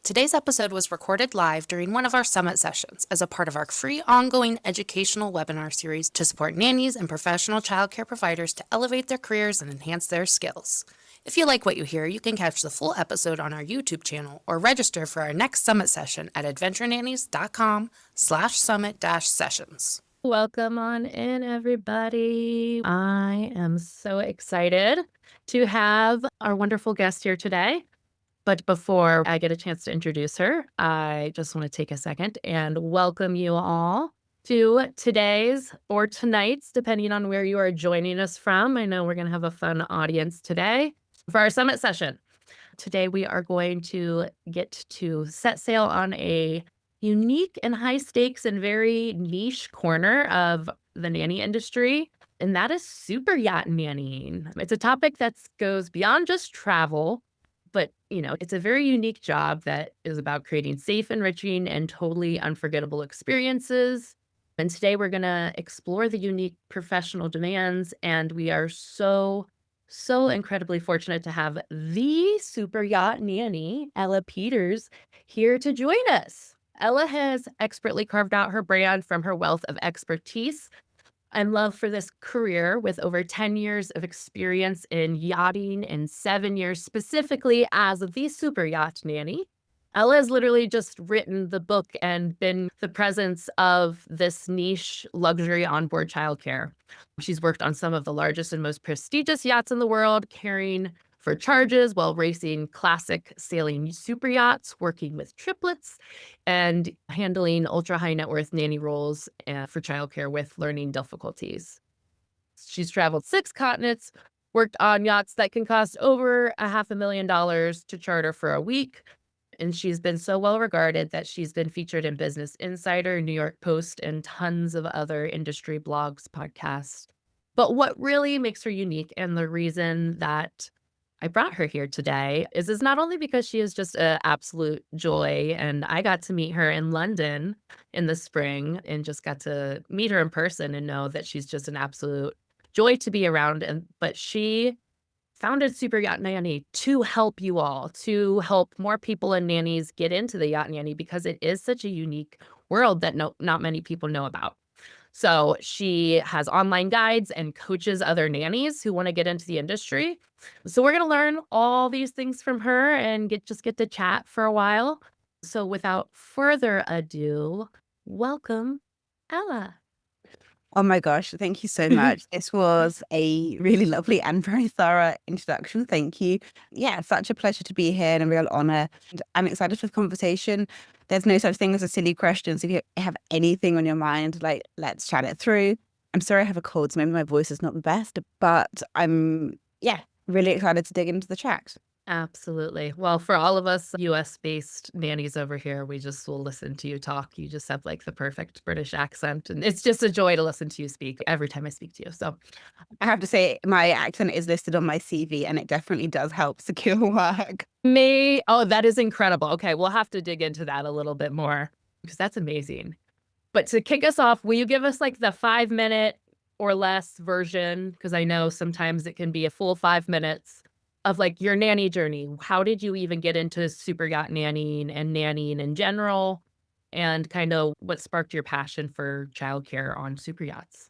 Today's episode was recorded live during one of our summit sessions as a part of our free ongoing educational webinar series to support nannies and professional childcare providers to elevate their careers and enhance their skills. If you like what you hear, you can catch the full episode on our YouTube channel or register for our next summit session at adventurenannies.com/summit-sessions. Welcome on in, everybody. I am so excited to have our wonderful guest here today. But before I get a chance to introduce her, I just want to take a second and welcome you all to today's or tonight's, depending on where you are joining us from. I know we're going to have a fun audience today for our summit session. Today, we are going to get to set sail on a unique and high stakes and very niche corner of the nanny industry, and that is superyacht nannying. It's a topic that goes beyond just travel. But, it's a very unique job that is about creating safe, enriching, and totally unforgettable experiences. And today we're going to explore the unique professional demands. And we are so incredibly fortunate to have the Superyacht Nanny, Ella Peters, here to join us. Ella has expertly carved out her brand from her wealth of expertise and love for this career with over 10 years of experience in yachting and 7 years specifically as the Superyacht Nanny. Ella has literally just written the book and been the presence of this niche luxury onboard childcare. She's worked on some of the largest and most prestigious yachts in the world, caring for charges while racing classic sailing super yachts, working with triplets, and handling ultra high net worth nanny roles for childcare with learning difficulties. She's traveled 6 continents, worked on yachts that can cost over $500,000 to charter for a week. And she's been so well regarded that she's been featured in Business Insider, New York Post, and tons of other industry blogs, podcasts. But what really makes her unique, and the reason that I brought her here today is not only because she is just an absolute joy, and I got to meet her in London in the spring and just got to meet her in person and know that she's just an absolute joy to be around. But she founded Superyacht Nanny to help you all, to help more people and nannies get into the yacht nanny because it is such a unique world that not many people know about. So she has online guides and coaches other nannies who want to get into the industry. So we're going to learn all these things from her and get to chat for a while. So without further ado, welcome, Ella. Oh my gosh, thank you so much. This was a really lovely and very thorough introduction. Thank you. Yeah, such a pleasure to be here and a real honor. And I'm excited for the conversation. There's no such thing as a silly question. So if you have anything on your mind, let's chat it through. I'm sorry I have a cold, so maybe my voice is not the best, but I'm, really excited to dig into the chat. Absolutely. Well, for all of us US-based nannies over here, we just will listen to you talk. You just have like the perfect British accent, and it's just a joy to listen to you speak every time I speak to you. So I have to say, my accent is listed on my CV, and it definitely does help secure work. that is incredible. Okay, we'll have to dig into that a little bit more because that's amazing. But to kick us off, will you give us like the 5-minute or less version? Because I know sometimes it can be a full 5 minutes of like your nanny journey. How did you even get into superyacht nannying and nannying in general? And kind of what sparked your passion for childcare on super yachts?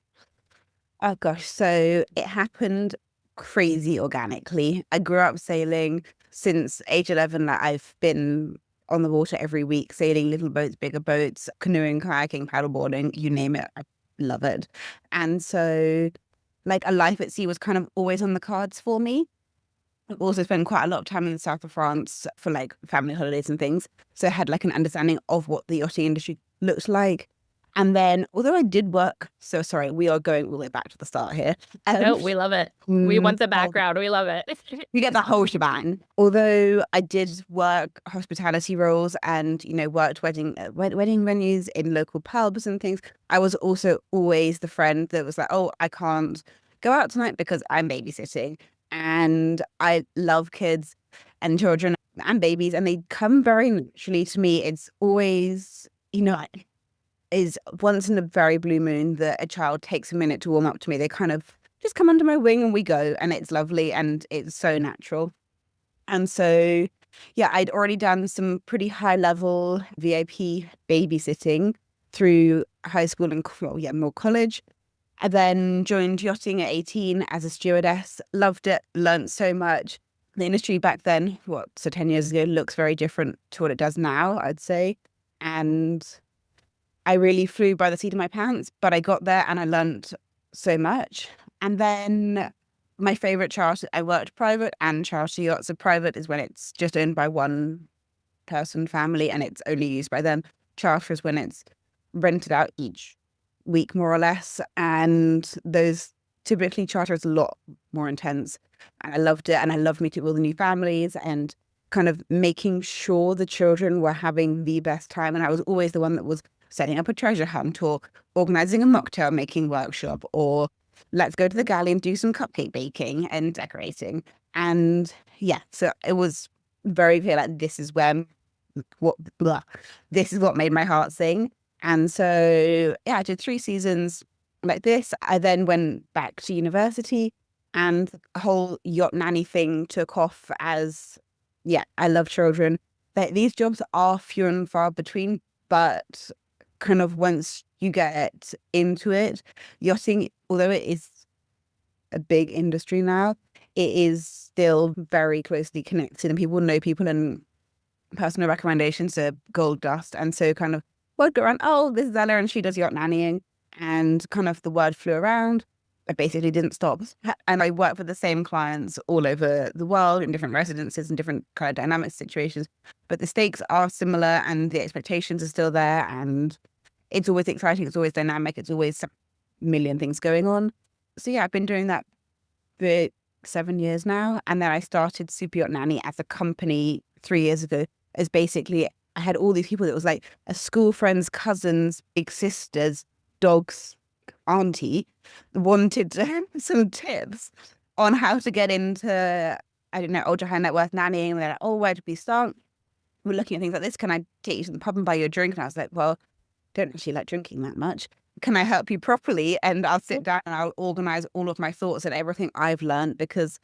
Oh gosh, so it happened crazy organically. I grew up sailing since age 11. Like, I've been on the water every week, sailing little boats, bigger boats, canoeing, kayaking, paddleboarding, you name it. I love it. And so like a life at sea was kind of always on the cards for me. I've also spent quite a lot of time in the south of France for like family holidays and things. So I had like an understanding of what the yachting industry looks like. And then, although I did work, so sorry, we are going all the way back to the start here. No, we love it. We want the background. We love it. You get the whole shebang. Although I did work hospitality roles and, worked wedding venues in local pubs and things, I was also always the friend that was like, oh, I can't go out tonight because I'm babysitting. And I love kids and children and babies, and they come very naturally to me. It's always, is once in a very blue moon that a child takes a minute to warm up to me. They kind of just come under my wing and we go, and it's lovely and it's so natural. And so Yeah, I'd already done some pretty high level VIP babysitting through high school and more college. I then joined yachting at 18 as a stewardess. Loved it, learned so much. The industry back then, 10 years ago, looks very different to what it does now, I'd say. And I really flew by the seat of my pants, but I got there and I learned so much. And then my favorite charter, I worked private and charter yachts. So private is when it's just owned by one person, family, and it's only used by them. Charter is when it's rented out each week, more or less. And those typically charter is a lot more intense. And I loved it. And I loved meeting all the new families and kind of making sure the children were having the best time. And I was always the one that was setting up a treasure hunt or organizing a mocktail making workshop or let's go to the galley and do some cupcake baking and decorating. And yeah, so it was very clear like this is what made my heart sing. And so yeah, I did 3 seasons like this. I then went back to university and the whole yacht nanny thing took off as I love children. These jobs are few and far between, but kind of once you get into it, yachting, although it is a big industry now, it is still very closely connected and people know people and personal recommendations are gold dust. And so kind of word go around, oh, this is Ella and she does yacht nannying. And kind of the word flew around. I basically didn't stop. And I work with the same clients all over the world in different residences and different kind of dynamic situations. But the stakes are similar and the expectations are still there. And it's always exciting. It's always dynamic. It's always a million things going on. So yeah, I've been doing that for 7 years now. And then I started Superyacht Nanny as a company 3 years ago. As basically, I had all these people that was like a school friend's cousins, big sisters, dog's auntie wanted some tips on how to get into, I don't know, ultra high net worth nannying. And they're like, oh, where do we start? We're looking at things like this. Can I take you to the pub and buy you a drink? And I was like, well, don't actually like drinking that much. Can I help you properly? And I'll sit down and I'll organize all of my thoughts and everything I've learned, because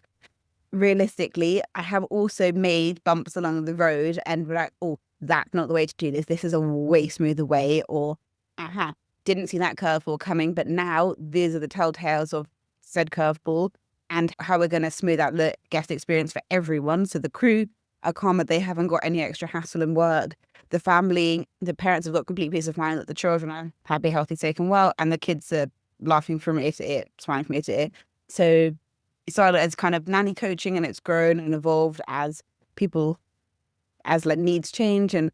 realistically, I have also made bumps along the road and we're like, oh, that's not the way to do this. This is a way smoother way, or aha, didn't see that curveball coming. But now these are the telltales of said curveball and how we're going to smooth out the guest experience for everyone. So the crew are calm, that they haven't got any extra hassle and work. The family, the parents have got complete peace of mind that the children are happy, healthy, safe and well. And the kids are laughing from ear to ear, smiling from ear to ear. So it started as kind of nanny coaching and it's grown and evolved as people, as like needs change and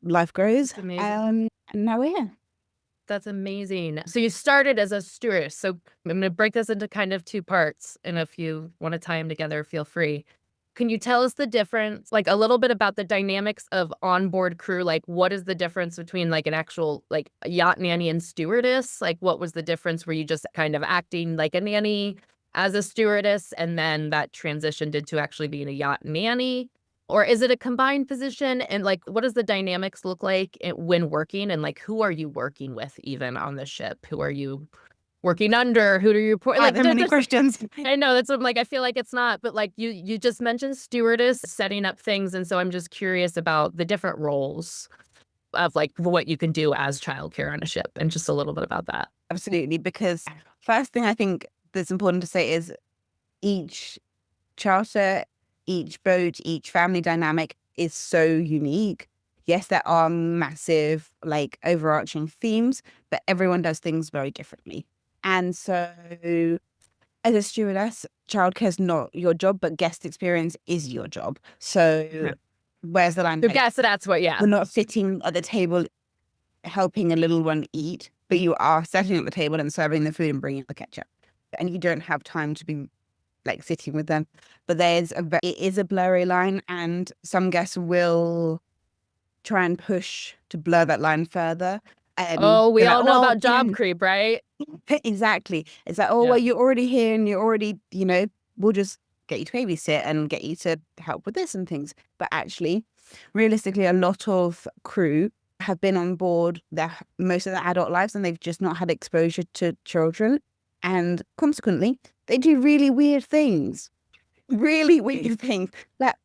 life grows. And now we're here. That's amazing. So you started as a stewardess. So I'm going to break this into kind of 2 parts. And if you want to tie them together, feel free. Can you tell us the difference, like a little bit about the dynamics of onboard crew? Like what is the difference between like an actual like a yacht nanny and stewardess? Like what was the difference? Were you just kind of acting like a nanny as a stewardess and then that transitioned into actually being a yacht nanny? Or is it a combined position? And like, what does the dynamics look like when working? And like, who are you working with even on the ship? Who are you working under? Who do you report? Like, there many questions. I know that's what I'm like. I feel like it's not, but like you just mentioned stewardess setting up things. And so I'm just curious about the different roles of like what you can do as childcare on a ship and just a little bit about that. Absolutely. Because first thing I think that's important to say is each charter, each boat, each family dynamic is so unique. Yes, there are massive, like overarching themes, but everyone does things very differently. And so as a stewardess, childcare is not your job, but guest experience is your job. So where's the line? So guess that's what, We're not sitting at the table helping a little one eat, but you are sitting at the table and serving the food and bringing the ketchup. And you don't have time to be like sitting with them. But it is a blurry line, and some guests will try and push to blur that line further. We all know about job creep, right? Exactly. It's like, well, you're already here and you're already, we'll just get you to babysit and get you to help with this and things. But actually, realistically, a lot of crew have been on board most of their adult lives and they've just not had exposure to children. And consequently, they do really weird things. Really weird things. Like,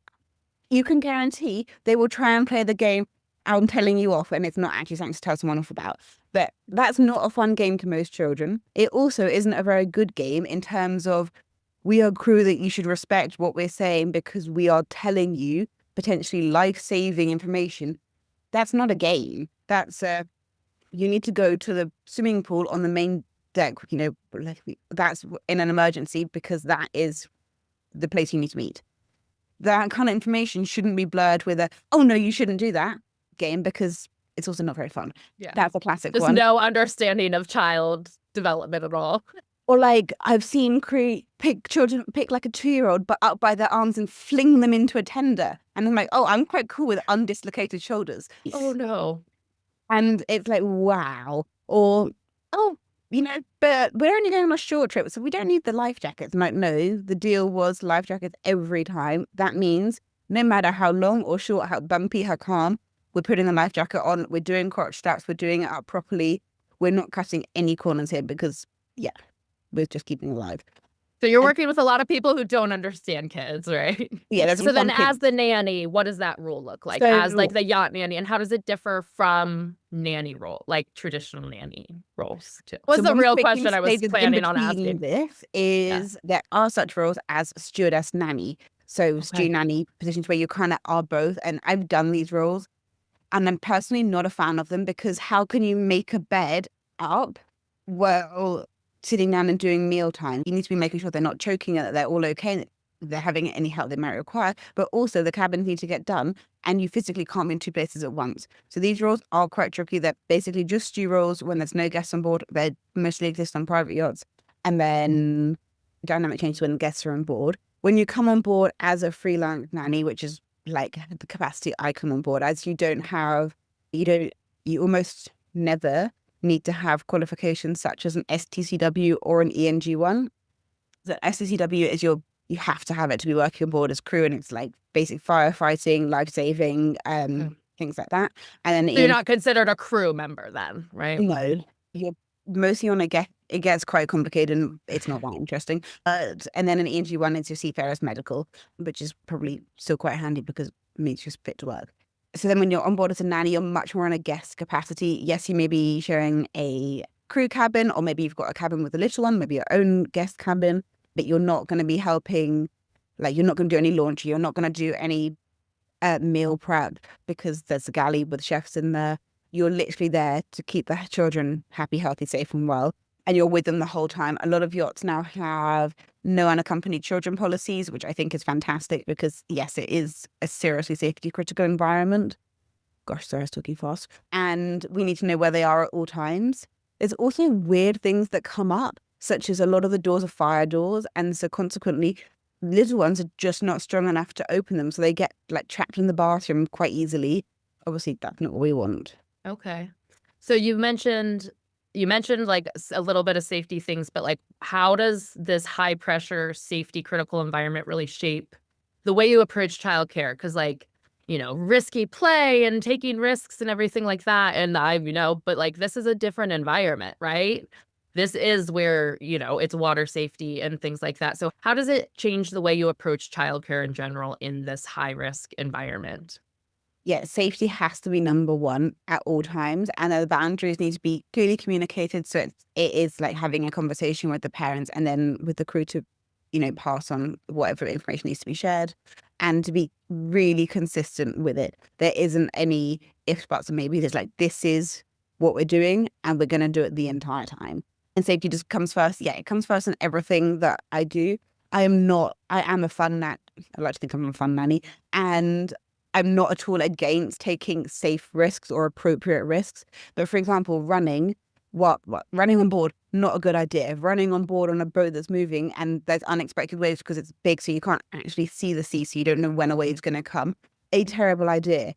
you can guarantee they will try and play the game I'm telling you off, and it's not actually something to tell someone off about. But that's not a fun game to most children. It also isn't a very good game in terms of we are crew that you should respect what we're saying because we are telling you potentially life-saving information. That's not a game. That's you need to go to the swimming pool on the main deck, that's in an emergency because that is the place you need to meet. That kind of information shouldn't be blurred with oh no, you shouldn't do that game because it's also not very fun. Yeah. That's a classic There's one. no understanding of child development at all. Or like I've seen children pick like a 2-year-old but up by their arms and fling them into a tender. And I'm like, oh, I'm quite cool with undislocated shoulders. Oh no. And it's like, wow. Or, oh, but we're only going on a short trip, so we don't need the life jackets. I'm like, no, the deal was life jackets every time. That means no matter how long or short, how bumpy, how calm, we're putting the life jacket on, we're doing crotch straps, we're doing it up properly. We're not cutting any corners here because, yeah, we're just keeping alive. So you're working with a lot of people who don't understand kids, right? Yeah. So then as the nanny, what does that role look like? As like the yacht nanny, and how does it differ from nanny role, like traditional nanny roles too? Was the real question I was planning on asking. This is there are such roles as stewardess nanny. So stew nanny positions where you kind of are both. And I've done these roles and I'm personally not a fan of them because how can you make a bed up while sitting down and doing mealtime? You need to be making sure they're not choking and that they're all okay, they're having any help they might require, but also the cabins need to get done and you physically can't be in two places at once. So these roles are quite tricky. They're basically just stew roles when there's no guests on board. They mostly exist on private yachts. And then dynamic changes when guests are on board. When you come on board as a freelance nanny, which is like the capacity I come on board as, you almost never need to have qualifications such as an STCW or an ENG1. The STCW is you have to have it to be working on board as crew, and it's like basic firefighting, life-saving, things like that. And then so you're not considered a crew member then, right? No, you're mostly on it gets quite complicated and it's not that interesting. And then an ENG1 is your seafarer's medical, which is probably still quite handy because it means you're fit to work. So then when you're on board as a nanny, you're much more in a guest capacity. Yes, you may be sharing a crew cabin, or maybe you've got a cabin with a little one, maybe your own guest cabin, but you're not going to be helping, like you're not going to do any laundry, you're not going to do any meal prep because there's a galley with chefs in there. You're literally there to keep the children happy, healthy, safe and well. And you're with them the whole time. A lot of yachts now have no unaccompanied children policies, which I think is fantastic because, yes, it is a seriously safety critical environment. Gosh, sorry, I was talking fast. And we need to know where they are at all times. There's also weird things that come up, such as a lot of the doors are fire doors. And so consequently, little ones are just not strong enough to open them. So they get like trapped in the bathroom quite easily. Obviously, that's not what we want. Okay. So you mentioned like a little bit of safety things, but like how does this high pressure safety critical environment really shape the way you approach childcare? Because like, risky play and taking risks and everything like that. And but like this is a different environment, right? This is where, it's water safety and things like that. So how does it change the way you approach childcare in general in this high risk environment? Yeah, safety has to be number one at all times, and the boundaries need to be clearly communicated. So it is like having a conversation with the parents and then with the crew to, pass on whatever information needs to be shared, and to be really consistent with it. There isn't any ifs, buts, and maybe. There's like, this is what we're doing, and we're going to do it the entire time. And safety just comes first. Yeah, it comes first in everything that I do. I am a fun I like to think I'm a fun nanny, and I'm not at all against taking safe risks or appropriate risks. But for example, running on board, not a good idea. Running on board on a boat that's moving and there's unexpected waves because it's big, so you can't actually see the sea, so you don't know when a wave's going to come. A terrible idea.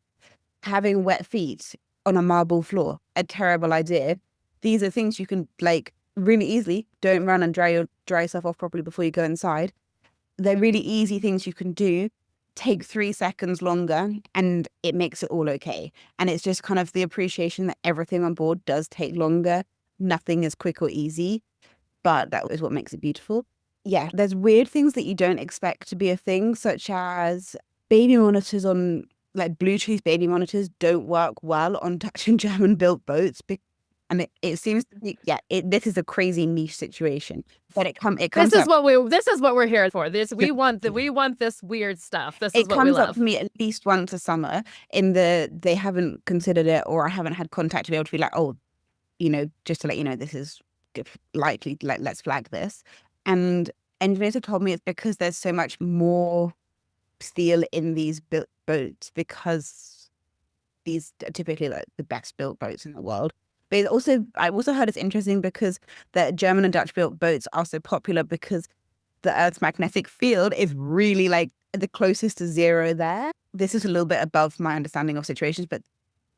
Having wet feet on a marble floor, a terrible idea. These are things you can like really easily. Don't run and dry yourself off properly before you go inside. They're really easy things you can do. Take 3 seconds longer and it makes it all okay. And it's just kind of the appreciation that everything on board does take longer. Nothing is quick or easy, but that is what makes it beautiful. Yeah, there's weird things that you don't expect to be a thing, such as baby monitors on like Bluetooth baby monitors don't work well on Dutch and German built boats. And it seems to be, this is a crazy niche situation, but it comes This is up. what we're here for. We want this weird stuff. This is It what we comes up love. for me at least once a summer they haven't considered it, or I haven't had contact to be able to be like, oh, just to let you know, this is likely, like, let's flag this. And engineers have told me it's because there's so much more steel in these built boats, because these are typically like the best built boats in the world. But I've also heard it's interesting because the German and Dutch built boats are so popular because the Earth's magnetic field is really like the closest to zero there. This is a little bit above my understanding of situations, but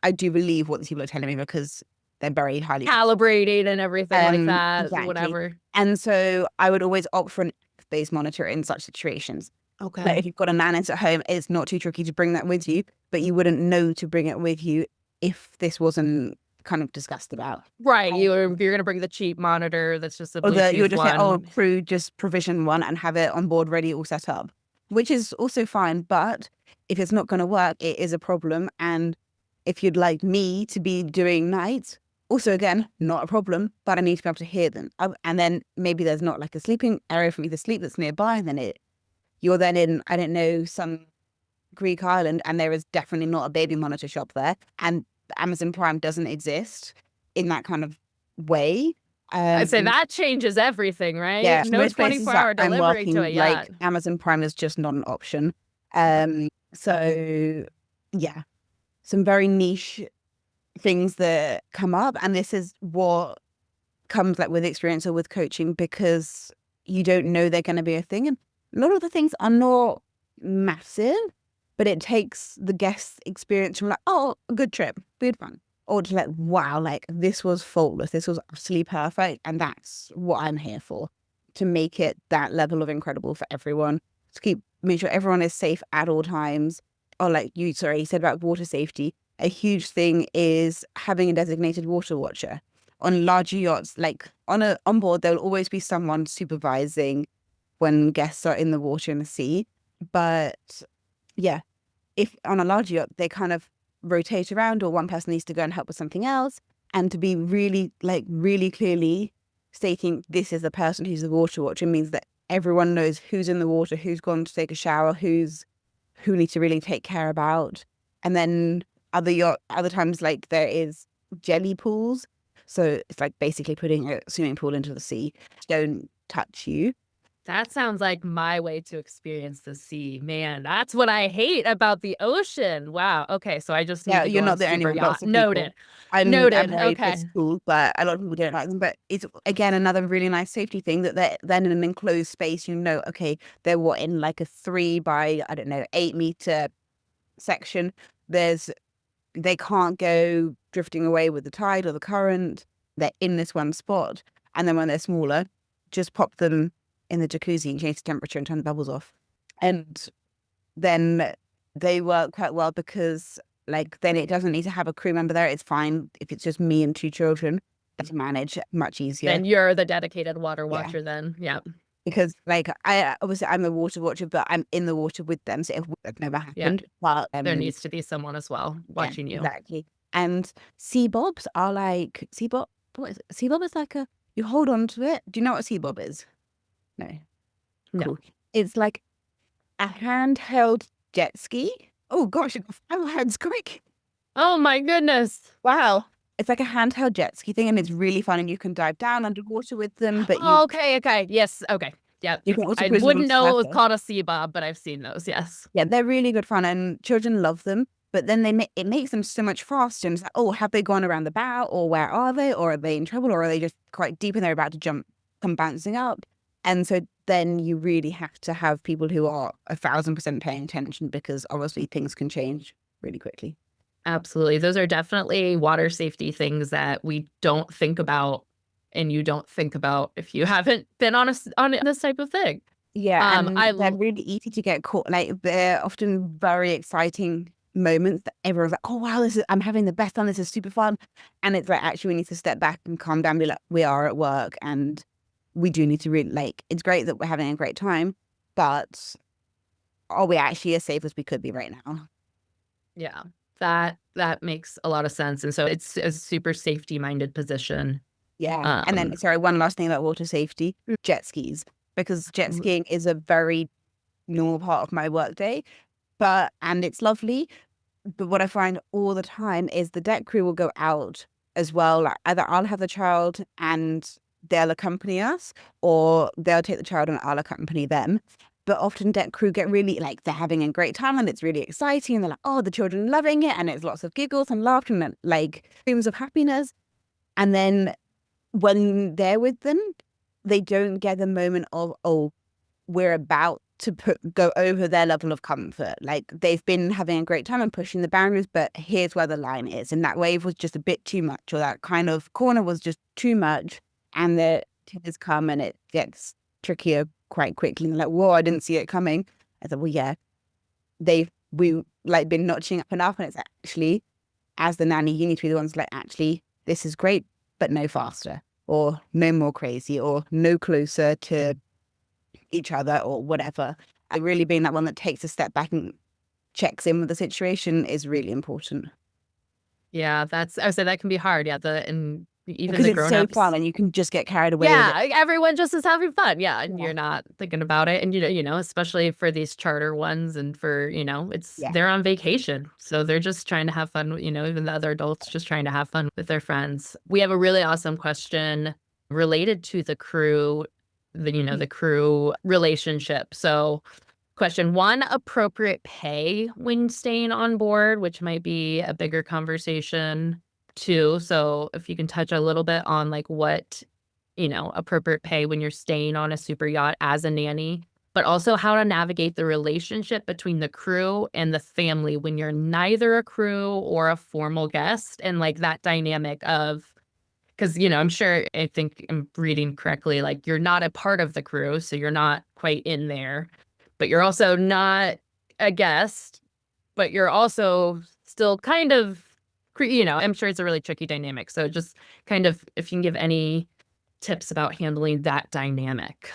I do believe what these people are telling me because they're very highly calibrated and everything like that, exactly. whatever. And so I would always opt for an Earth-based monitor in such situations. Okay. Like if you've got a Nannies at home, it's not too tricky to bring that with you, but you wouldn't know to bring it with you if this wasn't kind of discussed about. Right. You're going to bring the cheap monitor that's just a Or Bluetooth you would just say, oh, one. crew, just provision one and have it on board ready, all set up, which is also fine. But if it's not going to work, it is a problem. And if you'd like me to be doing nights, also, again, not a problem, but I need to be able to hear them. And then maybe there's not like a sleeping area for me to sleep that's nearby. And then you're then in, I don't know, some Greek island, and there is definitely not a baby monitor shop there. And Amazon Prime doesn't exist in that kind of way. I'd say that changes everything, right? Yeah, No most places 24-hour that I'm delivery to a working, yacht. like Amazon Prime is just not an option. So yeah, some very niche things that come up, and this is what comes like with experience or with coaching, because you don't know they're going to be a thing, and a lot of the things are not massive, but it takes the guest experience from like, oh, a good trip, we had fun, or to like, wow, like this was faultless, this was absolutely perfect. And that's what I'm here for, to make it that level of incredible for everyone, to make sure everyone is safe at all times. Or like you said about water safety, a huge thing is having a designated water watcher. On larger yachts, like on board, there'll always be someone supervising when guests are in the water in the sea. But yeah, if on a larger yacht, they kind of rotate around, or one person needs to go and help with something else, and to be really clearly stating this is the person who's the water watcher means that everyone knows who's in the water, who's gone to take a shower, who needs to really take care about. And then other times, like there is jelly pools. So it's like basically putting a swimming pool into the sea. Don't touch you. That sounds like my way to experience the sea. Man, that's what I hate about the ocean. Wow. Okay, so I just need to You're go not on a the only super one. yacht. Lots of Noted. people. Noted. I'm worried Okay. it's cool, but a lot of people don't like them. But it's again another really nice safety thing that they're then in an enclosed space. Okay, they're in like a 3 by, I don't know, 8 meter section. They can't go drifting away with the tide or the current. They're in this one spot. And then when they're smaller, just pop them in the jacuzzi and change the temperature and turn the bubbles off. And then they work quite well because like then it doesn't need to have a crew member there. It's fine if it's just me and 2 children to manage, much easier. Then you're the dedicated water watcher then. Yeah. Because like I'm a water watcher, but I'm in the water with them, so it would have never happened. But there needs to be someone as well watching you. Exactly. And sea bobs are like what is it? Sea bob is like you hold on to it. Do you know what a sea bob is? No. Cool. It's like a handheld jet ski. Oh gosh, I got 5 words quick. Oh my goodness. Wow. It's like a handheld jet ski thing, and it's really fun, and you can dive down underwater with them. But okay. Yes. Okay. Yeah. You can also I cruise wouldn't with know it was surfers. called a sea bob, but I've seen those. Yes. Yeah, they're really good fun, and children love them. But then it makes them so much faster. And it's like, oh, have they gone around the bow, or where are they, or are they in trouble, or are they just quite deep and they're about to come bouncing up? And so then you really have to have people who are 1,000% paying attention, because obviously things can change really quickly. Absolutely. Those are definitely water safety things that we don't think about, and you don't think about if you haven't been on this type of thing. Yeah, and they're really easy to get caught. Like they're often very exciting moments that everyone's like, oh wow, I'm having the best time, this is super fun. And it's like, actually we need to step back and calm down and be like, we are at work, and we do need to really, like, it's great that we're having a great time, but are we actually as safe as we could be right now? Yeah, that makes a lot of sense, and so it's a super safety-minded position. Yeah. And then, Um, sorry, one last thing about water safety, jet skis, because jet w skiing is a very normal part of my workday, and it's lovely. But what I find all the time is the deck crew will go out as well. Like either I'll have the child and they'll accompany us, or they'll take the child and I'll accompany them. But often deck crew get really like they're having a great time and it's really exciting and they're like, oh, the children are loving it and it's lots of giggles and laughter and like screams of happiness. And then when they're with them, they don't get the moment of, oh, we're about to go over their level of comfort. Like they've been having a great time and pushing the boundaries, but here's where the line is. And that wave was just a bit too much, or that kind of corner was just too much. And the tears come and it gets trickier quite quickly. And they're like, whoa, I didn't see it coming. I thought, well, yeah, we like been notching up enough. And it's actually, as the nanny, you need to be the ones like, actually, this is great, but no faster, or no more crazy, or no closer to each other, or whatever. And really being that one that takes a step back and checks in with the situation is really important, yeah, I would say that can be hard, yeah, and even because the it's so fun grown-ups. and you can just get carried away with Yeah, it. everyone just is having fun, yeah, and Yeah. you're not thinking about it, and, especially for these charter ones and for, it's Yeah. they're on vacation, so they're just trying to have fun, even the other adults just trying to have fun with their friends. We have a really awesome question related to the crew, the crew relationship. So, question 1, appropriate pay when staying on board, which might be a bigger conversation. 2, so if you can touch a little bit on, like, what appropriate pay when you're staying on a super yacht as a nanny, but also how to navigate the relationship between the crew and the family when you're neither a crew or a formal guest, and like that dynamic of, because I'm sure, I think I'm reading correctly, like you're not a part of the crew, so you're not quite in there, but you're also not a guest, but you're also still kind of, I'm sure it's a really tricky dynamic. So just kind of if you can give any tips about handling that dynamic.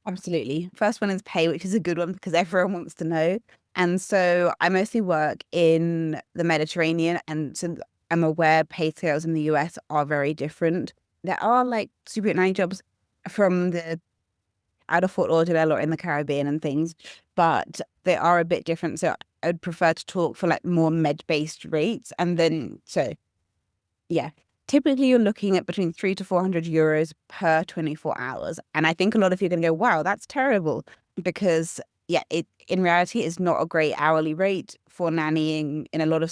Absolutely. First one is pay, which is a good one because everyone wants to know. And so I mostly work in the Mediterranean, and so I'm aware pay scales in the US are very different. There are like super nanny jobs from the out of Fort Lauderdale or in the Caribbean and things, but they are a bit different. So I'd prefer to talk for like more med-based rates. And then, so yeah, typically you're looking at between 300 to 400 euros per 24 hours. And I think a lot of you are going to go, wow, that's terrible. Because yeah, it in reality is not a great hourly rate for nannying in a lot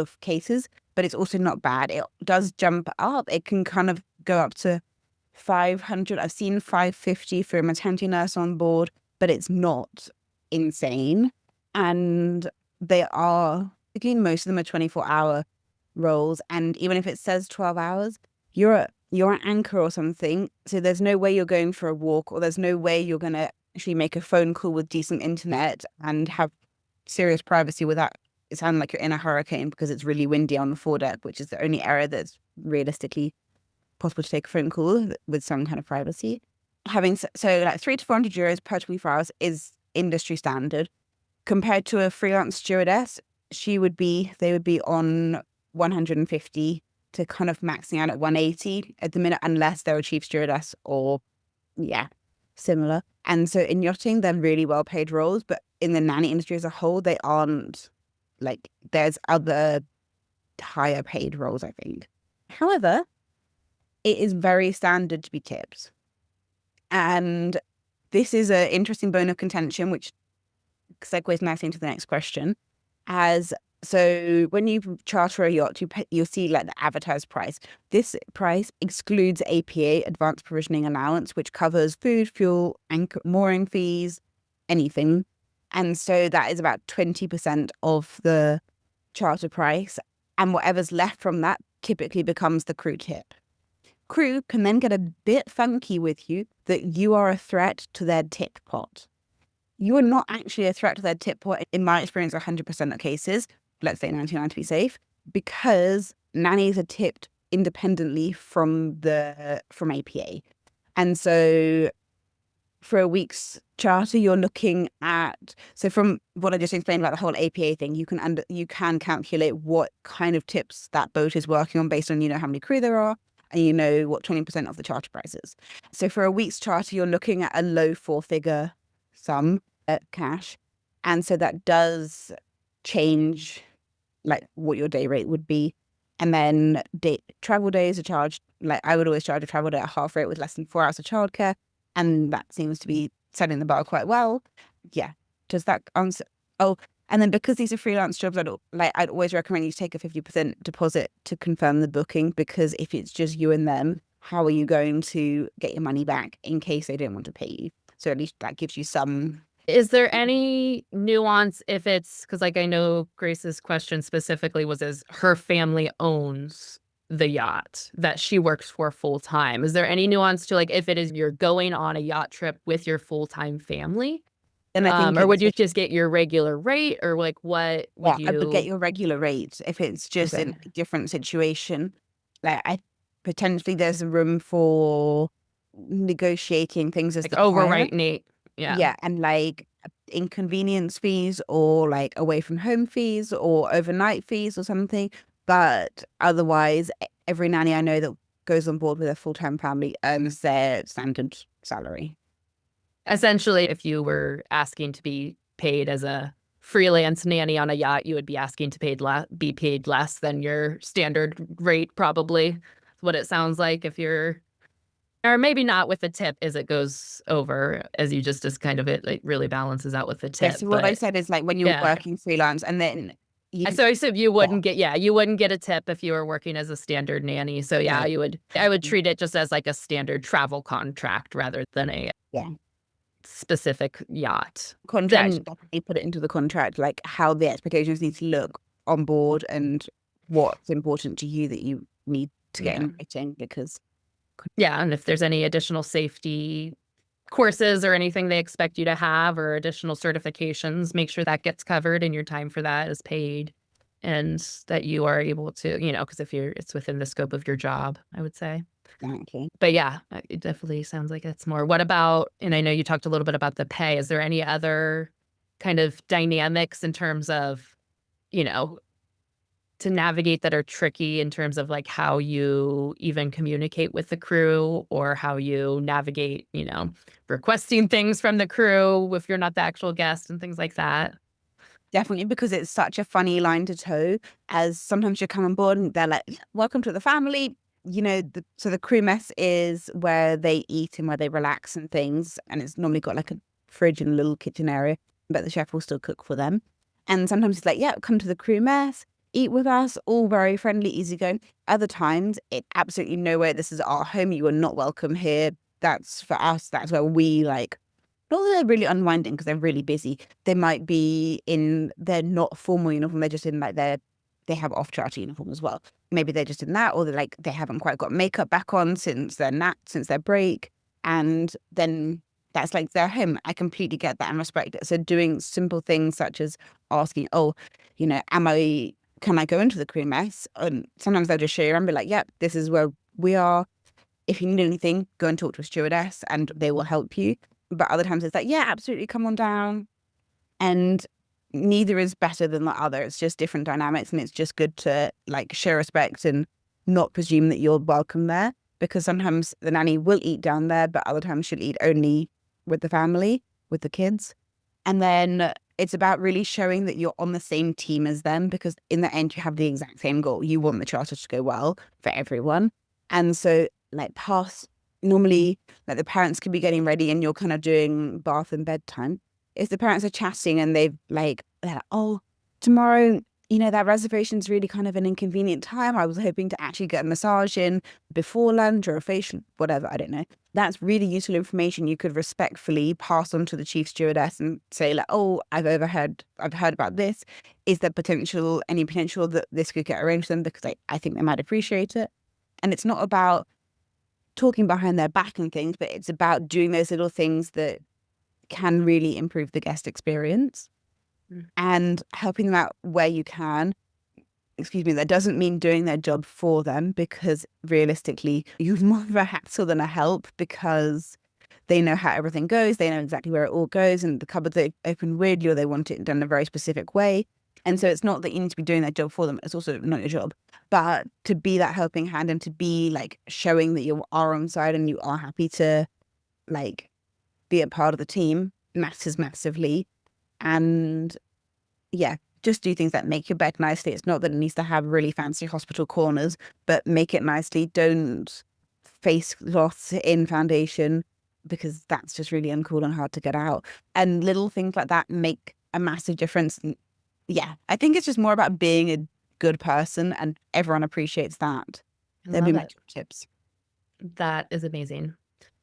of cases, but it's also not bad. It does jump up. It can kind of go up to 500. I've seen 550 for a maternity nurse on board, but it's not insane. And they are, again, most of them are 24-hour roles. And even if it says 12 hours, you're an anchor or something. So there's no way you're going for a walk, or there's no way you're going to actually make a phone call with decent internet and have serious privacy without it sounding like you're in a hurricane because it's really windy on the foredeck, which is the only area that's realistically possible to take a phone call with some kind of privacy. So like 300 to 400 euros per 24 hours is industry standard. Compared to a freelance stewardess, they would be on 150 to kind of maxing out at 180 at the minute, unless they're a chief stewardess or yeah, similar. And so in yachting, they're really well paid roles, but in the nanny industry as a whole, they aren't. Like there's other higher paid roles, I think. However, it is very standard to be tipped. And this is an interesting bone of contention, which segues nicely into the next question. As so, when you charter a yacht, you'll see like the advertised price. This price excludes APA, Advanced Provisioning Allowance, which covers food, fuel, anchor, mooring fees, anything. And so that is about 20% of the charter price. And whatever's left from that typically becomes the crew tip. Crew can then get a bit funky with you that you are a threat to their tip pot. You are not actually a threat to their tip pot, in my experience, 100% of cases, let's say 99 to be safe, because nannies are tipped independently from APA. And so for a week's charter, you're looking at, so from what I just explained about the whole APA thing, you can calculate what kind of tips that boat is working on based on, how many crew there are, and what 20% of the charter price is. So for a week's charter, you're looking at a low four-figure sum cash. And so that does change like what your day rate would be. And then travel days are charged, like I would always charge a travel day at half rate with less than 4 hours of childcare. And that seems to be setting the bar quite well. Yeah. Does that answer? Oh, and then because these are freelance jobs, I'd always recommend you take a 50% deposit to confirm the booking, because if it's just you and them, how are you going to get your money back in case they don't want to pay you? So at least that gives you some. Is there any nuance if it's, because like I know Grace's question specifically was, is her family owns the yacht that she works for full time. Is there any nuance to like if it is you're going on a yacht trip with your full-time family? And I think or would you just get your regular rate, or like what would I would get you? your regular rate if it's just in a different situation. Like potentially there's a room for negotiating things as Like the client. overwrite Nate. Yeah. Yeah, and like inconvenience fees or like away from home fees or overnight fees or something. But otherwise, every nanny I know that goes on board with a full-time family earns their standard salary. Essentially, if you were asking to be paid as a freelance nanny on a yacht, you would be asking to be paid less than your standard rate, probably. That's what it sounds like. If you're, or maybe not with the tip as it goes over, as you just kind of, it like really balances out with the tip. Yes, so what I said is like when you're yeah. working freelance and then So I said you wouldn't get, you wouldn't get a tip if you were working as a standard nanny. So yeah, I would treat it just as like a standard travel contract rather than a specific yacht contract. Definitely put it into the contract, like how the expectations need to look on board and what's important to you that you need to get in writing. Because and if there's any additional safety courses or anything they expect you to have or additional certifications, make sure that gets covered and your time for that is paid, and that you are able to, because if it's within the scope of your job, I would say. exactly. But yeah, it definitely sounds like it's more. What about, and I know you talked a little bit about the pay, is there any other kind of dynamics in terms of, to navigate that are tricky in terms of like how you even communicate with the crew, or how you navigate, requesting things from the crew if you're not the actual guest and things like that? Definitely, because it's such a funny line to toe, as sometimes you come on board and they're like, welcome to the family. So the crew mess is where they eat and where they relax and things. And it's normally got like a fridge and a little kitchen area, but the chef will still cook for them. And sometimes it's like, yeah, come to the crew mess, eat with us, all very friendly, easygoing. Other times, it absolutely no way. This is our home. You are not welcome here. That's for us. That's where we like. Not that they're really unwinding because they're really busy. They might be in their not formal uniform. They're just in like they have off-charter uniform as well. Maybe they're just in that, or they haven't quite got makeup back on since their break, and then that's like their home. I completely get that and respect it. So doing simple things such as asking, oh, can I go into the crew mess? And sometimes they'll just show you around and be like, yep, this is where we are. If you need anything, go and talk to a stewardess and they will help you. But other times it's like, yeah, absolutely, come on down. And neither is better than the other. It's just different dynamics, and it's just good to like show respect and not presume that you're welcome there, because sometimes the nanny will eat down there, but other times she'll eat only with the family, with the kids. And then it's about really showing that you're on the same team as them, because in the end, you have the exact same goal. You want the charter to go well for everyone. And so like normally like the parents could be getting ready and you're kind of doing bath and bedtime. If the parents are chatting and they're like, oh, tomorrow, that reservation's really kind of an inconvenient time. I was hoping to actually get a massage in before lunch or a facial, whatever, I don't know. That's really useful information you could respectfully pass on to the chief stewardess and say like, oh, I've heard about this. Is there any potential that this could get arranged for them? Because I think they might appreciate it. And it's not about talking behind their back and things, but it's about doing those little things that can really improve the guest experience and helping them out where you can. Excuse me, that doesn't mean doing their job for them, because realistically, you're more of a hassle than a help, because they know how everything goes. They know exactly where it all goes, and the cupboard they open weirdly or they want it done in a very specific way. And so it's not that you need to be doing that job for them. It's also not your job. But to be that helping hand and to be like showing that you are on side and you are happy to like be a part of the team matters massively. And yeah, just do things that make your bed nicely. It's not that it needs to have really fancy hospital corners, but make it nicely. Don't face cloths in foundation because that's just really uncool and hard to get out. And little things like that make a massive difference. Yeah, I think it's just more about being a good person, and everyone appreciates that. I There'd be love my it. tips. That is amazing.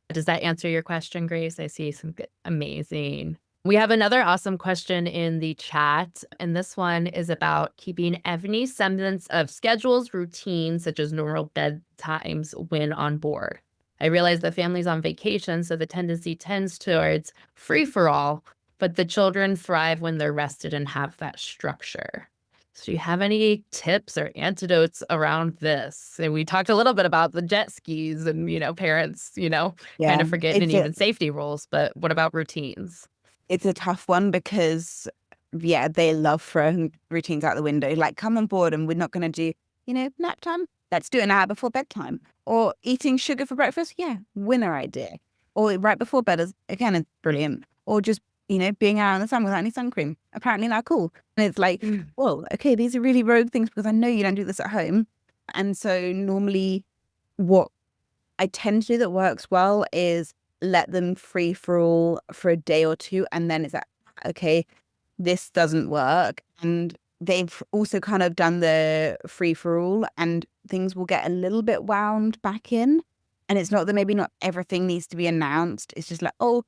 Does that answer your question, Grace? I see some good, amazing. We have another awesome question in the chat, and this one is about keeping any semblance of schedules, routines, such as normal bedtimes when on board. I realize the family's on vacation, so the tendency tends towards free for all, but the children thrive when they're rested and have that structure. So do you have any tips or antidotes around this? And we talked a little bit about the jet skis and, parents, kind Yeah, of forgetting even safety rules, but what about routines? it's a tough one because yeah, they love throwing routines out the window. Like, come on board and we're not going to do, nap time. Let's do an hour before bedtime. Or eating sugar for breakfast. Yeah, winner idea. Or right before bed is again, it's brilliant. Or just, being out in the sun without any sun cream. Apparently not cool. And it's like, whoa, okay, these are really rogue things because I know you don't do this at home. And so normally what I tend to do that works well is let them free for all for a day or two. And then it's like, okay, this doesn't work. And they've also kind of done the free for all and things will get a little bit wound back in. And it's not that maybe not everything needs to be announced. It's just like, oh,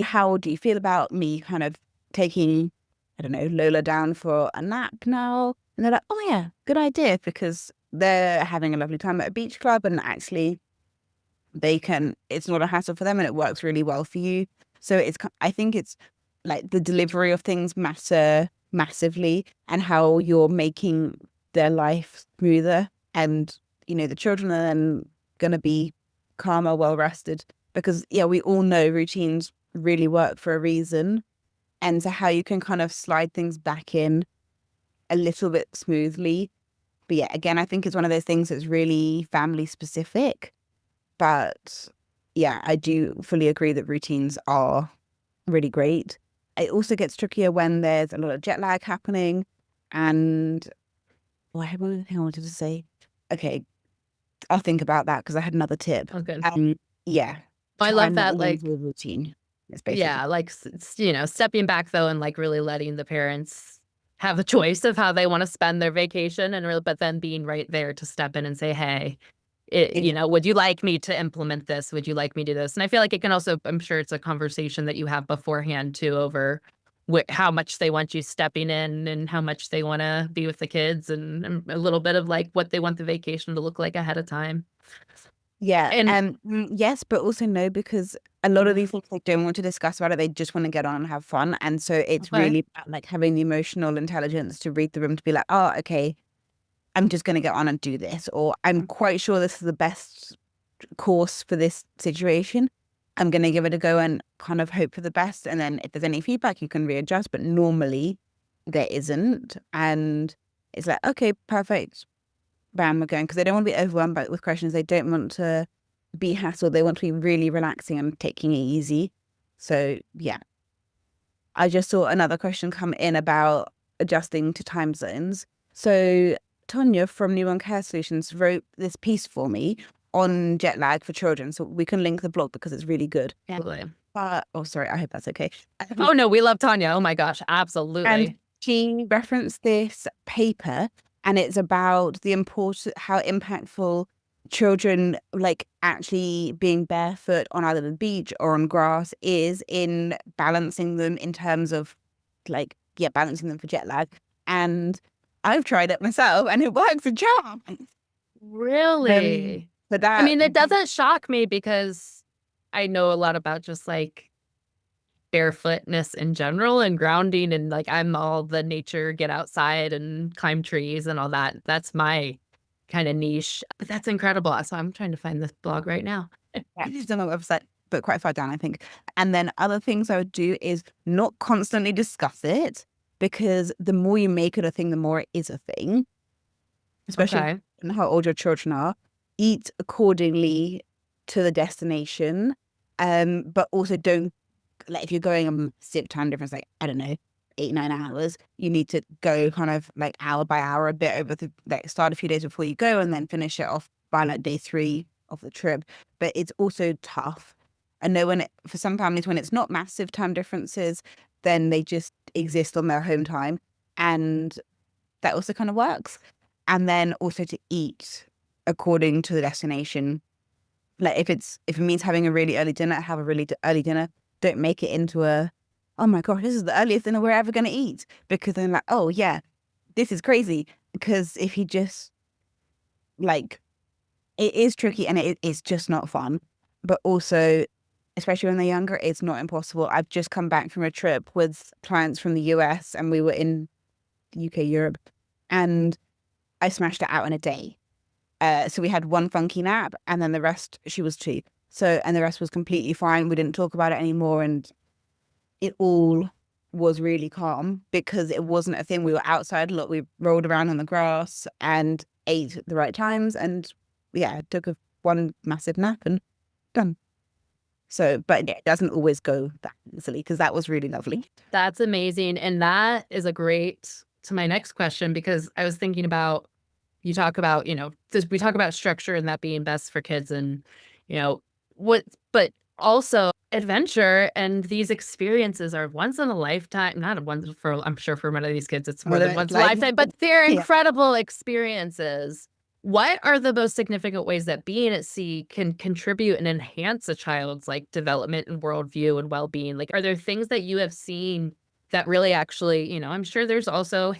how do you feel about me kind of taking, I don't know, Lola down for a nap now? And they're like, oh yeah, good idea, because they're having a lovely time at a beach club and actually it's not a hassle for them and it works really well for you. So I think it's like the delivery of things matter massively and how you're making their life smoother. And, the children are then going to be calmer, well rested because, yeah, we all know routines really work for a reason. And so how you can kind of slide things back in a little bit smoothly. But yeah, again, I think it's one of those things that's really family specific. But yeah, I do fully agree that routines are really great. It also gets trickier when there's a lot of jet lag happening. And I had one thing I wanted to say. Okay, I'll think about that because I had another tip. Oh, good. Yeah. I Try love and that, not like, lose the routine. It's basically. yeah, like, stepping back though and like really letting the parents have a choice of how they want to spend their vacation and really, but then being right there to step in and say, hey, would you like me to implement this? Would you like me to do this? And I feel like it can also, I'm sure it's a conversation that you have beforehand too over how much they want you stepping in and how much they want to be with the kids and a little bit of like what they want the vacation to look like ahead of time. Yeah. And Yes, but also no, because a lot of these things they don't want to discuss about it. They just want to get on and have fun. And so it's okay, really about like having the emotional intelligence to read the room to be like, oh, okay, I'm just going to get on and do this. Or I'm quite sure this is the best course for this situation. I'm going to give it a go and kind of hope for the best. And then if there's any feedback, you can readjust. But normally there isn't. And it's like, okay, perfect. Bam, we're going. Because they don't want to be overwhelmed with questions. They don't want to be hassled. They want to be really relaxing and taking it easy. So yeah. I just saw another question come in about adjusting to time zones. So Tonya from New One Care Solutions wrote this piece for me on jet lag for children. So we can link the blog because it's really good. absolutely. Oh, sorry. I hope that's okay. Oh no, we love Tanya. Oh my gosh, absolutely. And she referenced this paper and it's about the how impactful children like actually being barefoot on either the beach or on grass is in balancing them in terms of like, yeah, balancing them for jet lag. And I've tried it myself and it works a charm. Really? But I mean, it doesn't shock me because I know a lot about just like barefootness in general and grounding and like I'm all the nature, get outside and climb trees and all that. That's my kind of niche. But that's incredible. So I'm trying to find this blog right now. it's on my website. but quite far down, I think. And then other things I would do is not constantly discuss it, because the more you make it a thing, the more it is a thing, especially Okay. in how old your children are. Eat accordingly to the destination. But also don't, like, if you're going a massive time difference, like, I don't know, 8, 9 hours, you need to go kind of like hour by hour, a bit over the, like, start a few days before you go and then finish it off by like day 3 of the trip. But it's also tough. I know for some families, when it's not massive time differences, then they just exist on their home time. And that also kind of works. And then also to eat according to the destination. Like, if it means having a really early dinner, have a really early dinner. Don't make it into a, oh my gosh, this is the earliest dinner we're ever going to eat. Because then, like, oh yeah, this is crazy. Because if you just, like, it is tricky and it is just not fun. But also, especially when they're younger, it's not impossible. I've just come back from a trip with clients from the US, and we were in UK, Europe, and I smashed it out in a day. So we had one funky nap, and then the rest, she was 2. So, and the rest was completely fine. We didn't talk about it anymore. And it all was really calm because it wasn't a thing. We were outside a lot. We rolled around on the grass and ate at the right times. And yeah, took one massive nap and done. So, but yeah, it doesn't always go that easily, because that was really lovely. That's amazing. And that is a great to my next question, because I was thinking about, you talk about, we talk about structure and that being best for kids and, but also adventure and these experiences are once in a lifetime, not a once for, I'm sure for many of these kids, it's more than once in a lifetime, but they're Yeah. incredible experiences. What are the most significant ways that being at sea can contribute and enhance a child's like development and worldview and well-being? Like, are there things that you have seen that really actually, I'm sure there's also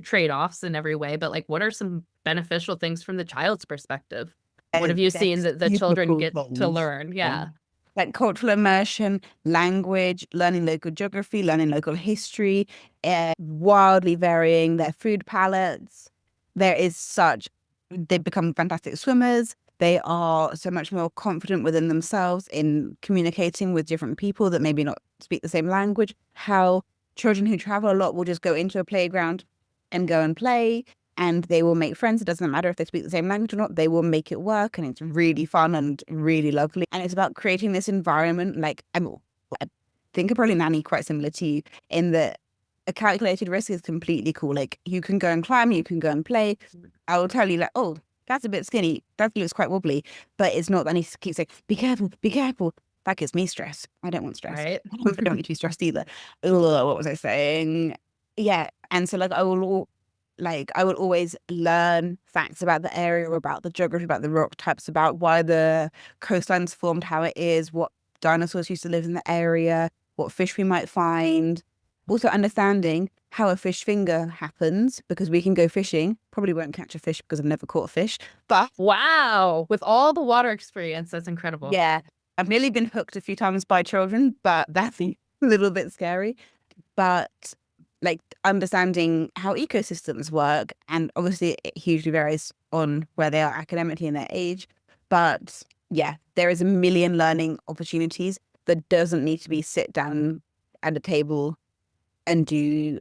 trade-offs in every way, but like, what are some beneficial things from the child's perspective? What have you That's seen that the super children cool get to things. learn? Yeah. Like cultural immersion, language, learning local geography, learning local history, wildly varying their food palettes. There is such, they become fantastic swimmers. They are so much more confident within themselves in communicating with different people that maybe not speak the same language. How children who travel a lot will just go into a playground and go and play, and they will make friends. It doesn't matter if they speak the same language or not, they will make it work. And it's really fun and really lovely. And it's about creating this environment. Like, I think of probably Nanny quite similar to you, in that a calculated risk is completely cool. Like, you can go and climb, you can go and play. I will tell you, like, oh, that's a bit skinny. That looks quite wobbly. But it's not that I need to keep saying, be careful, be careful. That gives me stress. I don't want stress. Right. I don't need to be stressed either. Ugh, what was I saying? Yeah. And so, like, I would always learn facts about the area, about the geography, about the rock types, about why the coastline's formed how it is, what dinosaurs used to live in the area, what fish we might find. Also understanding how a fish finger happens, because we can go fishing, probably won't catch a fish because I've never caught a fish. But Wow. With all the water experience, that's incredible. yeah, I've nearly been hooked a few times by children, but that's a little bit scary. But like, understanding how ecosystems work, and obviously it hugely varies on where they are academically and their age. But yeah, there is a million learning opportunities that doesn't need to be sit down at a table and do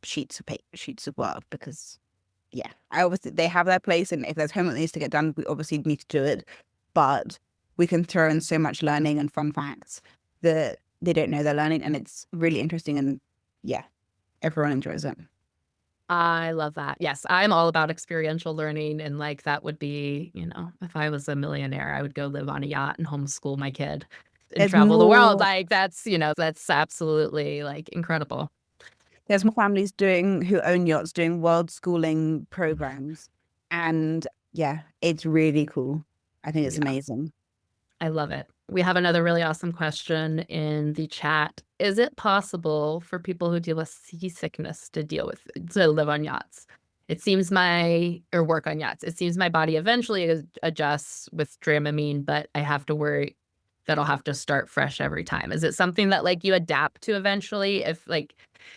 sheets of paper, sheets of work, because yeah, I obviously, they have their place, and if there's homework that needs to get done, we obviously need to do it. But we can throw in so much learning and fun facts that they don't know they're learning, and it's really interesting. And yeah, everyone enjoys it. I love that. Yes, I'm all about experiential learning, and like that would be, if I was a millionaire, I would go live on a yacht and homeschool my kid and There's travel the world. more. Like that's absolutely like incredible. There's more families who own yachts doing world schooling programs, and yeah, it's really cool. I think it's Yeah, amazing. I love it. We have another really awesome question in the chat. Is it possible for people who deal with seasickness to live on yachts? It seems or work on yachts. It seems my body eventually adjusts with Dramamine, but I have to worry that I'll have to start fresh every time. Is it something that like you adapt to eventually? If like,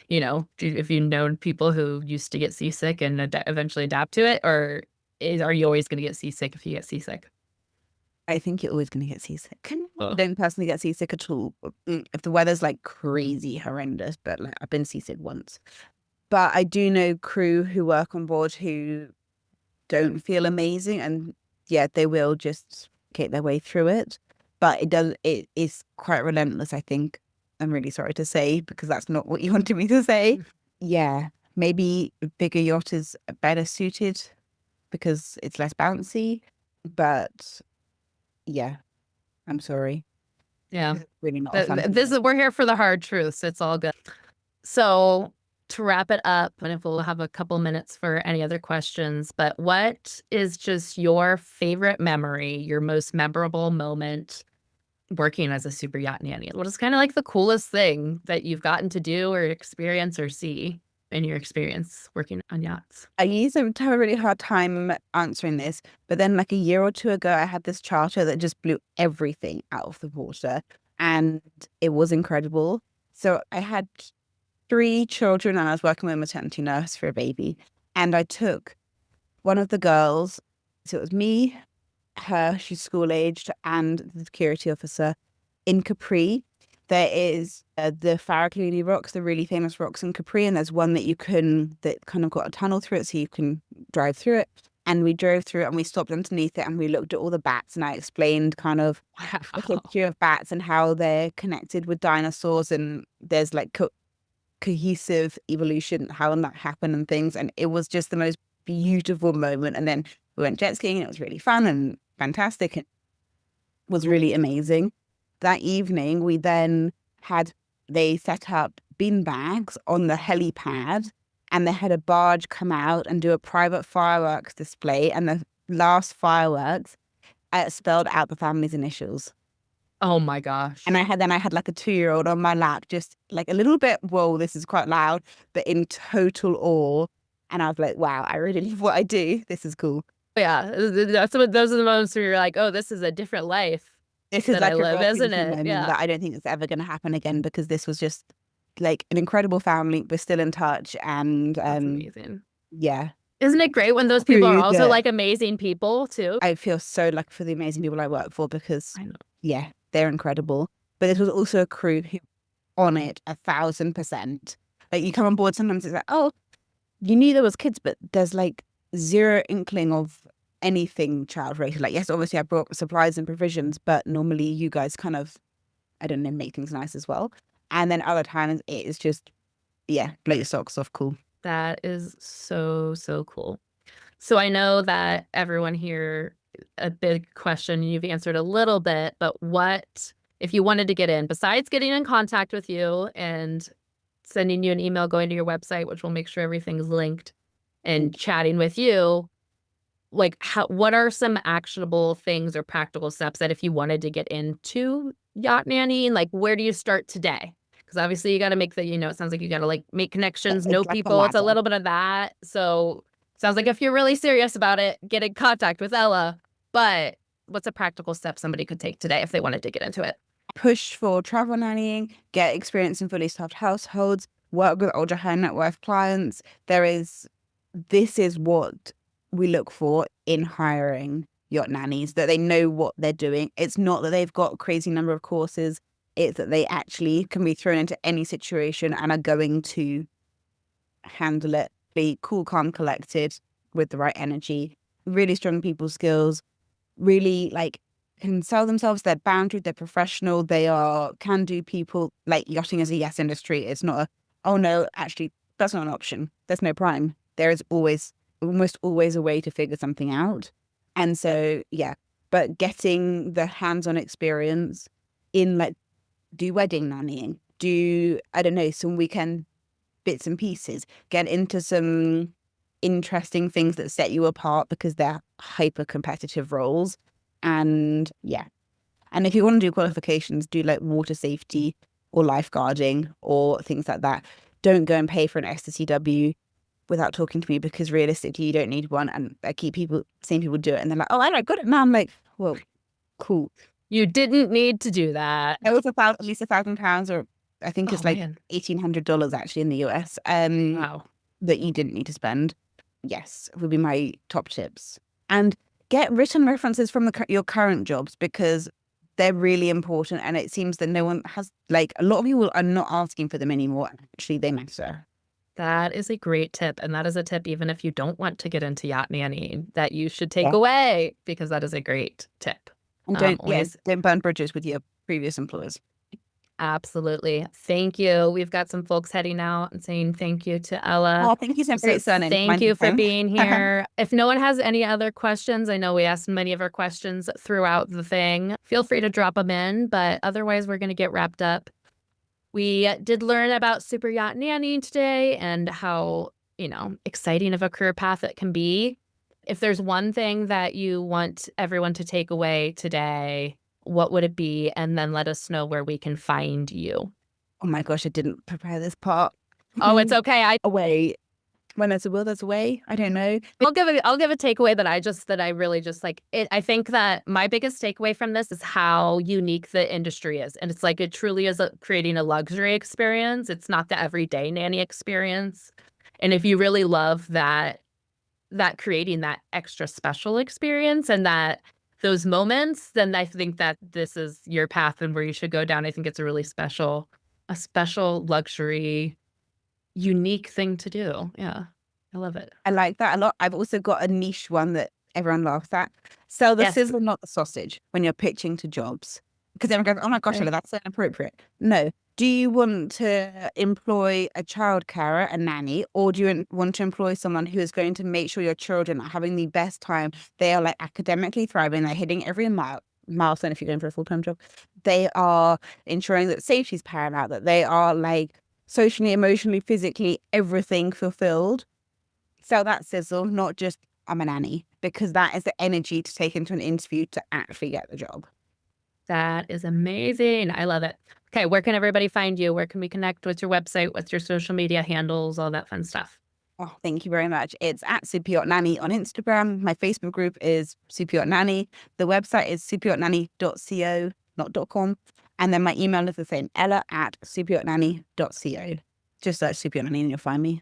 if you've known people who used to get seasick and eventually adapt to it, or are you always going to get seasick if you get seasick? I think you're always going to get seasick. I Ugh. don't personally get seasick at all. If the weather's like crazy horrendous, but like I've been seasick once. But I do know crew who work on board who don't feel amazing, and yeah, they will just get their way through it. But it is quite relentless, I think. I'm really sorry to say, because that's not what you wanted me to say. Yeah, maybe a bigger yacht is better suited because it's less bouncy. But yeah, I'm sorry. Yeah. It's really not a fun This thing. is we're here for the hard truths. It's all good. So to wrap it up, and if we'll have a couple minutes for any other questions, but what is just your favorite memory, your most memorable moment working as a super yacht nanny? What is kind of like the coolest thing that you've gotten to do or experience or see in your experience working on yachts? I used to have a really hard time answering this, but then like a year or two ago, I had this charter that just blew everything out of the water, and it was incredible. So I had 3 children, and I was working with a maternity nurse for a baby, and I took one of the girls. So it was me, her, she's school aged, and the security officer in Capri. There is the Farraglini rocks, the really famous rocks in Capri, and there's one that kind of got a tunnel through it, so you can drive through it. And we drove through it, and we stopped underneath it, and we looked at all the bats, and I explained kind of the Wow. history of bats and how they're connected with dinosaurs, and there's like cohesive evolution, how that happened and things. And it was just the most beautiful moment. And then we went jet skiing, and it was really fun and fantastic. It was really amazing. That evening, they set up bean bags on the helipad, and they had a barge come out and do a private fireworks display. And the last fireworks spelled out the family's initials. Oh my gosh. And I had like a 2-year-old on my lap, just like a little bit, whoa, this is quite loud, but in total awe. And I was like, wow, I really love what I do. This is cool. Yeah, those are the moments where you're like, oh, this is a different life This is that I like a live, real isn't pinnacle it? moment Yeah, that I don't think it's ever going to happen again, because this was just like an incredible family. We're still in touch, and that's amazing. yeah, Isn't it great when those people are crew also that like amazing people too? I feel so lucky for the amazing people I work for, because I know. yeah, they're incredible. But this was also a crew who on it 1,000%. Like you come on board, sometimes it's like, oh, you knew there was kids, but there's like zero inkling of anything child related. Like, yes, obviously I brought supplies and provisions, but normally you guys kind of, I don't know, make things nice as well. And then other times it is just, yeah, blow your socks off, cool. That is so, so cool. So I know that everyone here, a big question, you've answered a little bit, but what, if you wanted to get in, besides getting in contact with you and sending you an email, going to your website, which will make sure everything's linked, and chatting with you, like what are some actionable things or practical steps that if you wanted to get into yacht nanny, like where do you start today? Because obviously you got to make the, it sounds like you got to like make connections, know It's like a people. It's a ladder. little bit of that. So sounds like if you're really serious about it, get in contact with Ella. But what's a practical step somebody could take today if they wanted to get into it? Push for travel nannying, get experience in fully staffed households, work with ultra high net worth clients. This is what we look for in hiring yacht nannies, that they know what they're doing. It's not that they've got a crazy number of courses. It's that they actually can be thrown into any situation and are going to handle it, be cool, calm, collected, with the right energy, really strong people skills, really like can sell themselves, they're boundaried, they're professional, they are can do people. Like yachting is a yes industry. It's not a, oh no, actually that's not an option. There's no prime. There is almost always a way to figure something out. And so yeah, but getting the hands-on experience in like do wedding nannying, do I don't know, some weekend bits and pieces, get into some interesting things that set you apart because they're hyper competitive roles. And yeah. And if you want to do qualifications, do like water safety or lifeguarding or things like that. Don't go and pay for an SCCW without talking to me, because realistically, you don't need one. And I keep seeing people do it, and they're like, oh, I got it now. I'm like, well, cool. You didn't need to do that. It was at least £1,000, or I think Oh it's like man. $1,800 actually in the US. Wow. That you didn't need to spend. Yes, would be my top tips. And get written references from your current jobs, because they're really important. And it seems that no one has, like, a lot of people are not asking for them anymore. Actually, they matter. That is a great tip. And that is a tip, even if you don't want to get into yacht nanny, that you should take Yeah. away, because that is a great tip. And don't burn bridges with your previous employers. Absolutely. Thank you. We've got some folks heading out and saying thank you to Ella. Oh, thank you so much. Thank you for being here. If no one has any other questions, I know we asked many of our questions throughout the thing. Feel free to drop them in, but otherwise we're going to get wrapped up. We did learn about Superyacht Nanny today and how, exciting of a career path it can be. If there's one thing that you want everyone to take away today, what would it be? And then let us know where we can find you. Oh my gosh, I didn't prepare this part. Oh, it's okay. Away. When there's a will, there's a way. I don't know. I'll give a takeaway that I really just like it. I think that my biggest takeaway from this is how unique the industry is. And it's like, it truly is creating a luxury experience. It's not the everyday nanny experience. And if you really love that creating that extra special experience and those moments, then I think that this is your path and where you should go down. I think it's a really special luxury, unique thing to do. Yeah. I love it. I like that a lot. I've also got a niche one that everyone laughs at. Sell the sizzle, not the sausage, when you're pitching to jobs. Because everyone goes, oh my gosh, Ella, that's so inappropriate. No. Do you want to employ a childcarer, a nanny, or do you want to employ someone who is going to make sure your children are having the best time? They are like academically thriving. They're hitting every milestone if you're going for a full-time job. They are ensuring that safety is paramount, that they are like socially, emotionally, physically, everything fulfilled. Sell that sizzle, not just I'm a nanny, because that is the energy to take into an interview to actually get the job. That is amazing. I love it. Okay, where can everybody find you? Where can we connect? What's your website? What's your social media handles? All that fun stuff. Oh, thank you very much. It's at Superyacht Nanny on Instagram. My Facebook group is Superyacht Nanny. The website is superyachtnanny.co, not .com. And then my email is the same, ella@superyachtnanny.co. Just search Superyacht Nanny and you'll find me.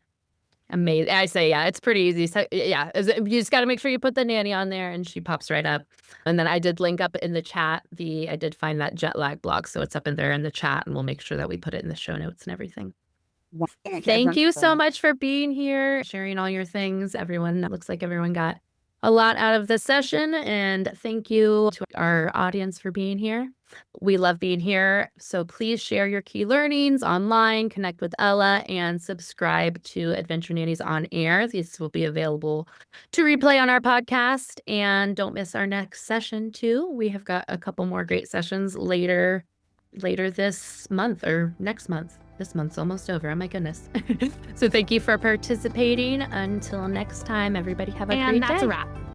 Amazing. I say, yeah, it's pretty easy. So, yeah, you just got to make sure you put the nanny on there and she pops right up. And then I did link up in the chat. I did find that jet lag blog. So it's up in there in the chat and we'll make sure that we put it in the show notes and everything. Thank you so much for being here, sharing all your things. It looks like everyone got a lot out of this session. And thank you to our audience for being here. We love being here. So please share your key learnings online, connect with Ella, and subscribe to Adventure Nannies on Air. These will be available to replay on our podcast. And don't miss our next session too. We have got a couple more great sessions later this month or next month. This month's almost over. Oh my goodness. So thank you for participating. Until next time, everybody have a great day. And that's a wrap.